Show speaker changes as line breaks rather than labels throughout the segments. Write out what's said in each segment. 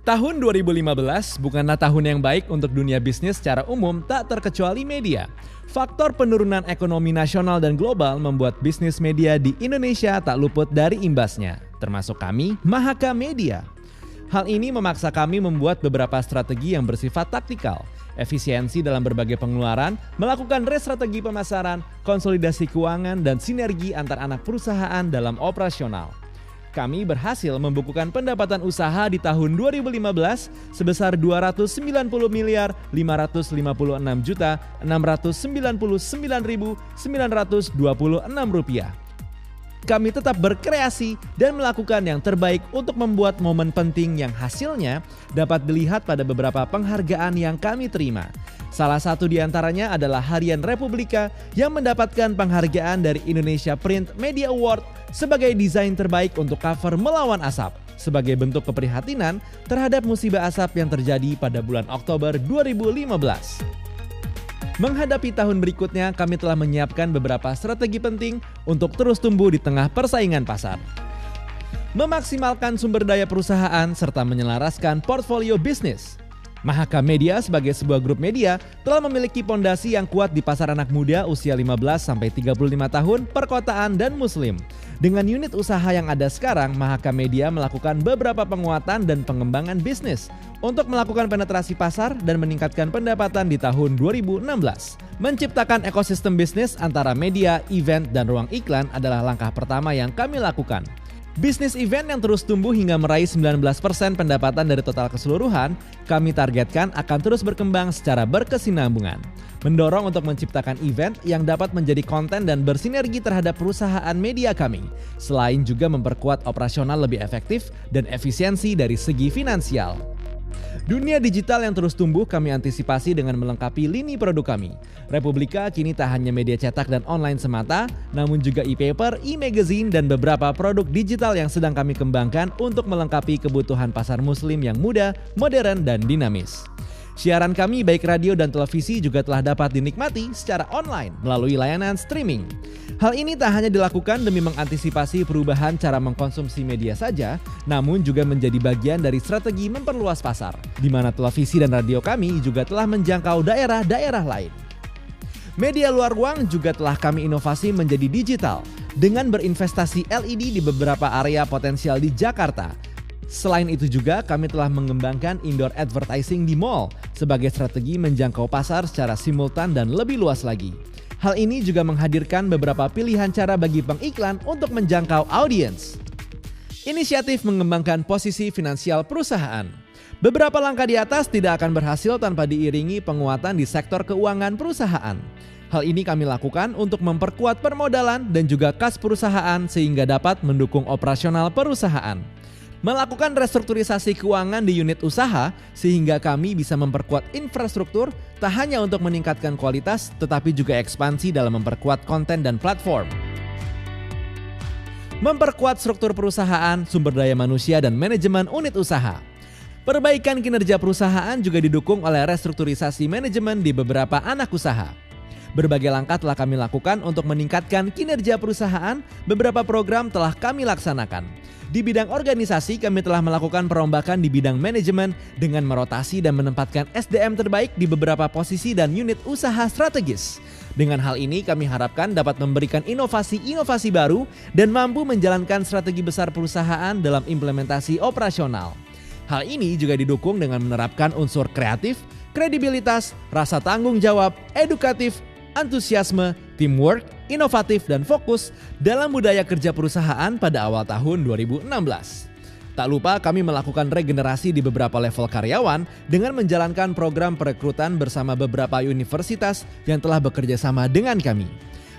Tahun 2015 bukanlah tahun yang baik untuk dunia bisnis secara umum, tak terkecuali media. Faktor penurunan ekonomi nasional dan global membuat bisnis media di Indonesia tak luput dari imbasnya, termasuk kami, Mahaka Media. Hal ini memaksa kami membuat beberapa strategi yang bersifat taktikal, efisiensi dalam berbagai pengeluaran, melakukan restrategi pemasaran, konsolidasi keuangan, dan sinergi antar anak perusahaan dalam operasional. Kami berhasil membukukan pendapatan usaha di tahun 2015 sebesar Rp250.509.699.926. Kami tetap berkreasi dan melakukan yang terbaik untuk membuat momen penting yang hasilnya dapat dilihat pada beberapa penghargaan yang kami terima. Salah satu di antaranya adalah Harian Republika yang mendapatkan penghargaan dari Indonesia Print Media Award sebagai desain terbaik untuk cover Melawan Asap, sebagai bentuk keprihatinan terhadap musibah asap yang terjadi pada bulan Oktober 2015. Menghadapi tahun berikutnya, kami telah menyiapkan beberapa strategi penting untuk terus tumbuh di tengah persaingan pasar. Memaksimalkan sumber daya perusahaan serta menyelaraskan portfolio bisnis. Mahaka Media sebagai sebuah grup media telah memiliki pondasi yang kuat di pasar anak muda usia 15-35 tahun, perkotaan, dan muslim. Dengan unit usaha yang ada sekarang, Mahaka Media melakukan beberapa penguatan dan pengembangan bisnis untuk melakukan penetrasi pasar dan meningkatkan pendapatan di tahun 2016. Menciptakan ekosistem bisnis antara media, event, dan ruang iklan adalah langkah pertama yang kami lakukan. Bisnis event yang terus tumbuh hingga meraih 19% pendapatan dari total keseluruhan, kami targetkan akan terus berkembang secara berkesinambungan. Mendorong untuk menciptakan event yang dapat menjadi konten dan bersinergi terhadap perusahaan media kami, selain juga memperkuat operasional lebih efektif dan efisiensi dari segi finansial. Dunia digital yang terus tumbuh kami antisipasi dengan melengkapi lini produk kami. Republika kini tak hanya media cetak dan online semata, namun juga e-paper, e-magazine, dan beberapa produk digital yang sedang kami kembangkan untuk melengkapi kebutuhan pasar muslim yang muda, modern, dan dinamis. Siaran kami baik radio dan televisi juga telah dapat dinikmati secara online melalui layanan streaming. Hal ini tak hanya dilakukan demi mengantisipasi perubahan cara mengkonsumsi media saja, namun juga menjadi bagian dari strategi memperluas pasar, di mana televisi dan radio kami juga telah menjangkau daerah-daerah lain. Media luar ruang juga telah kami inovasi menjadi digital dengan berinvestasi LED di beberapa area potensial di Jakarta. Selain itu juga kami telah mengembangkan indoor advertising di mall sebagai strategi menjangkau pasar secara simultan dan lebih luas lagi. Hal ini juga menghadirkan beberapa pilihan cara bagi pengiklan untuk menjangkau audiens. Inisiatif mengembangkan posisi finansial perusahaan. Beberapa langkah di atas tidak akan berhasil tanpa diiringi penguatan di sektor keuangan perusahaan. Hal ini kami lakukan untuk memperkuat permodalan dan juga kas perusahaan sehingga dapat mendukung operasional perusahaan. Melakukan restrukturisasi keuangan di unit usaha sehingga kami bisa memperkuat infrastruktur tak hanya untuk meningkatkan kualitas tetapi juga ekspansi dalam memperkuat konten dan platform. Memperkuat struktur perusahaan, sumber daya manusia, dan manajemen unit usaha. Perbaikan kinerja perusahaan juga didukung oleh restrukturisasi manajemen di beberapa anak usaha. Berbagai langkah telah kami lakukan untuk meningkatkan kinerja perusahaan, beberapa program telah kami laksanakan. Di bidang organisasi, kami telah melakukan perombakan di bidang manajemen dengan merotasi dan menempatkan SDM terbaik di beberapa posisi dan unit usaha strategis. Dengan hal ini, kami harapkan dapat memberikan inovasi-inovasi baru dan mampu menjalankan strategi besar perusahaan dalam implementasi operasional. Hal ini juga didukung dengan menerapkan unsur kreatif, kredibilitas, rasa tanggung jawab, edukatif, antusiasme, teamwork, inovatif, dan fokus dalam budaya kerja perusahaan pada awal tahun 2016. Tak lupa kami melakukan regenerasi di beberapa level karyawan dengan menjalankan program perekrutan bersama beberapa universitas yang telah bekerja sama dengan kami.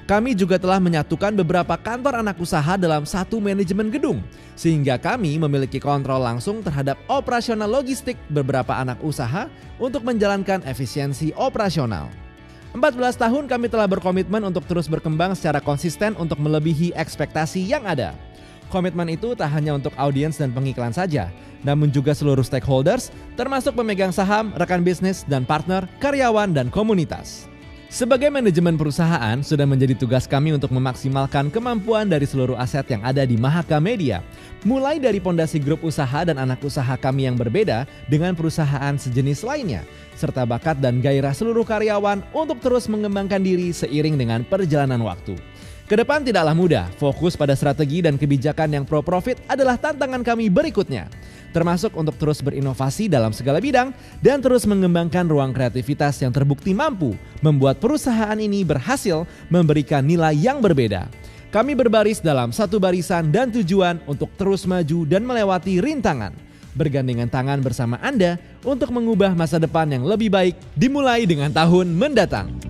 Kami juga telah menyatukan beberapa kantor anak usaha dalam satu manajemen gedung, sehingga kami memiliki kontrol langsung terhadap operasional logistik beberapa anak usaha untuk menjalankan efisiensi operasional. 14 tahun kami telah berkomitmen untuk terus berkembang secara konsisten untuk melebihi ekspektasi yang ada. Komitmen itu tak hanya untuk audiens dan pengiklan saja, namun juga seluruh stakeholders, termasuk pemegang saham, rekan bisnis, dan partner, karyawan, dan komunitas. Sebagai manajemen perusahaan, sudah menjadi tugas kami untuk memaksimalkan kemampuan dari seluruh aset yang ada di Mahaka Media. Mulai dari pondasi grup usaha dan anak usaha kami yang berbeda dengan perusahaan sejenis lainnya, serta bakat dan gairah seluruh karyawan untuk terus mengembangkan diri seiring dengan perjalanan waktu. Kedepan tidaklah mudah, fokus pada strategi dan kebijakan yang pro-profit adalah tantangan kami berikutnya. Termasuk untuk terus berinovasi dalam segala bidang dan terus mengembangkan ruang kreativitas yang terbukti mampu membuat perusahaan ini berhasil memberikan nilai yang berbeda. Kami berbaris dalam satu barisan dan tujuan untuk terus maju dan melewati rintangan. Bergandengan tangan bersama Anda untuk mengubah masa depan yang lebih baik dimulai dengan tahun mendatang.